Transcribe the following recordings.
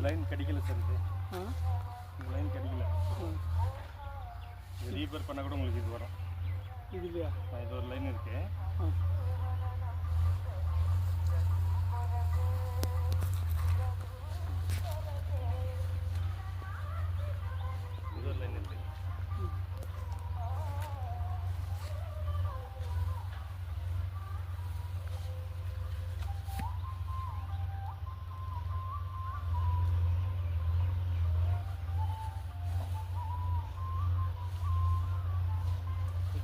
Line கிடைக்கல sir. இந்த line கிடைக்கல. இது ரீபேர் பண்ணால் கூட உங்களுக்கு இது வரும். இதுலையா? இது ஒரு லைன் இருக்குது. இது ஒரு லைன் இருக்குது.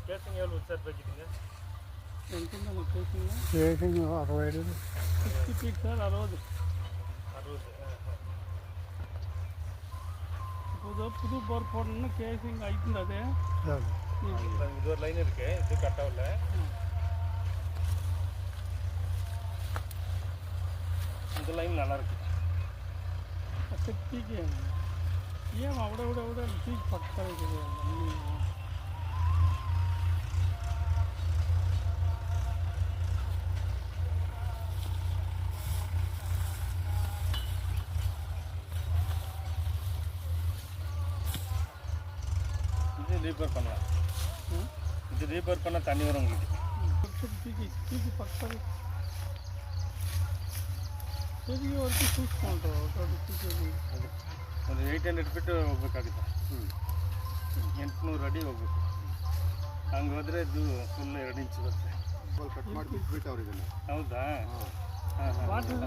కేసింగ్ ఎవరు సార్ పెట్టింది? ఎంతుందన్న కేసింగ్? Casing 65 60 feet sir. 60 புது போர் போடணும்னா கேசிங் ஆயிடுது. அது இது ஒரு லைன் இருக்கு. இது கட்டாவில் இந்த லைன் நல்லா இருக்கு. சக்திக்கு ஏன் அவட சீக் பக்கம் இருக்குது. ரீபேர் பண்ணலாம். இது ரீபேர் பண்ணால் தண்ணி வரும் உங்களுக்கு. தீக்கு பக்கம் ಸರಿ ಅವ್ರಿಗೆ చూసుకుంటా ಒಂದು 800 ಫೀಟ್ ಹೋಗ್ಬೇಕಾಗುತ್ತೆ. 800 ಅಡಿ ಹೋಗ್ಬೇಕು. ಹಂಗೆ ಹೋದರೆ ಇದು ಫುಲ್ 2 ಇಂಚ್ ಬರುತ್ತೆ. ಕಟ್ ಮಾಡಿ ಬಿಟ್ಬಿಟ್ಟು ಅವ್ರಿಗೆ. ಹೌದಾ? ವಾಟರ್